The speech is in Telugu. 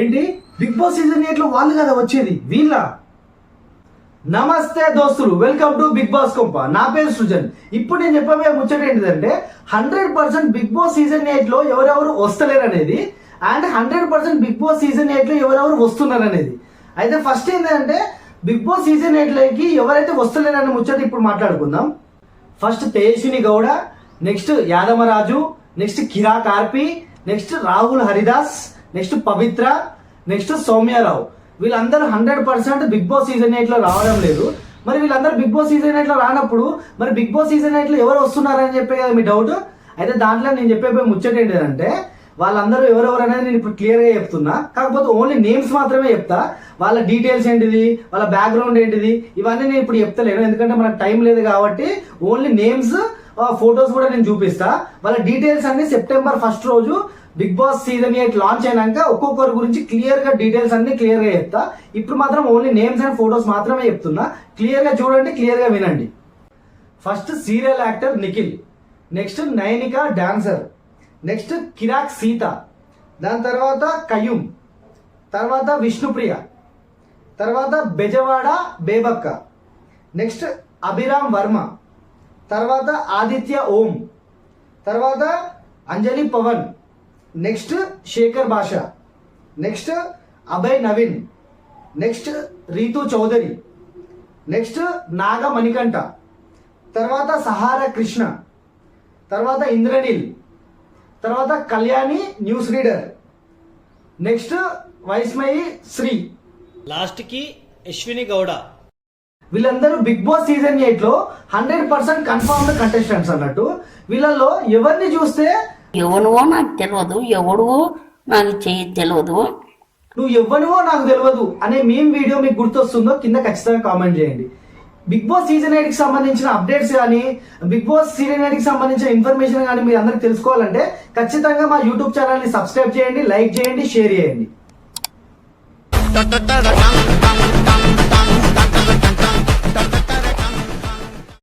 ఏంటి బిగ్ బాస్ సీజన్ 8 లో వాళ్ళు కదా వచ్చేది వీళ్ళ. నమస్తే దోస్తులు, వెల్కమ్ టు బిగ్ బాస్ కొంప. నా పేరు సృజన్. ఇప్పుడు నేను చెప్పబోయే ముచ్చట ఏంటిదంటే 100% బిగ్ బాస్ సీజన్ 8 లో ఎవరెవరు వస్తలేరు అనేది, అండ్ 100% బిగ్ బాస్ సీజన్ 8 లో ఎవరెవరు వస్తున్నారు అనేది. అయితే ఫస్ట్ ఏంటంటే బిగ్ బాస్ సీజన్ 8 లోకి ఎవరైతే వస్తలేరు అనే ముచ్చట ఇప్పుడు మాట్లాడుకుందాం. First Tejaswini Gowda, next Yadamaraju, next కిరా కార్పి, next Rahul Haridas, next Pavithra, next Soumya Rao. వీళ్ళందరూ 100% బిగ్ బాస్ సీజన్ 8 లో రావడం లేదు. మరి వీళ్ళందరూ బిగ్ బాస్ సీజన్ 8 లో రానప్పుడు మరి బిగ్ బాస్ సీజన్ 8 లో ఎవరు వస్తున్నారని చెప్పే కదా మీ డౌట్. అయితే దాంట్లో నేను చెప్పే ముచ్చట ఏంటంటే వాళ్ళందరూ ఎవరెవరు అనేది నేను ఇప్పుడు క్లియర్ గా చెప్తున్నా. కాకపోతే ఓన్లీ నేమ్స్ మాత్రమే చెప్తా. వాళ్ళ డీటెయిల్స్ ఏంటిది, వాళ్ళ బ్యాక్గ్రౌండ్ ఏంటిది, ఇవన్నీ నేను ఇప్పుడు చెప్తలేను, ఎందుకంటే మనకు టైం లేదు కాబట్టి. ఓన్లీ నేమ్స్, ఫొటోస్ కూడా నేను చూపిస్తా. వాళ్ళ డీటెయిల్స్ అన్ని సెప్టెంబర్ 1 రోజు బిగ్ బాస్ సీజన్ 8 లాంచ్ అయినాక ఒక్కొక్కరి గురించి క్లియర్ గా డీటెయిల్స్ అన్ని క్లియర్ గా చెప్తా. ఇప్పుడు మాత్రం ఓన్లీ నేమ్స్ అండ్ ఫొటోస్ మాత్రమే చెప్తున్నా. క్లియర్ గా చూడండి, క్లియర్ గా వినండి. First serial actor Nikhil, next Nainika dancer, next Kirrak Seetha, దాని తర్వాత కయూమ్, తర్వాత విష్ణుప్రియ, తర్వాత బెజవాడ బేబక్క, నెక్స్ట్ అభిరామ్ వర్మ, తర్వాత ఆదిత్య ఓం, తర్వాత Anjali Pavan, next Sekhar Basha, next Abhay Naveen, next Rithu Chowdary, next Naga Manikanta, తర్వాత సహార కృష్ణ, తర్వాత ఇంద్రనీల్, తర్వాత Kalyani news reader, next Vaismayi Sri, last కి అశ్విని గౌడ. వీళ్ళందరూ బిగ్ బాస్ సీజన్ 8 లో 100% కన్ఫర్మ్డ్ కంటెస్టెంట్స్ అన్నట్టు. వీళ్ళలో ఎవరిని చూస్తే ఎవనువో నాకు తెలియదు, ఎవడువో నాకు తెలియదు, నువ్వు ఎవ్వనివో నాకు తెలియదు అనే మేం వీడియో మీకు గుర్తొస్తుందో కింద ఖచ్చితంగా కామెంట్ చేయండి. బిగ్ బాస్ సీజన్ 8 కి సంబంధించిన అప్డేట్స్ కానీ, బిగ్ బాస్ సీజన్ 8 కి సంబంధించిన ఇన్ఫర్మేషన్ కానీ మీరు అందరికి తెలుసుకోవాలంటే ఖచ్చితంగా మా యూట్యూబ్ ఛానల్ ని సబ్స్క్రైబ్ చేయండి, లైక్ చేయండి, షేర్ చేయండి.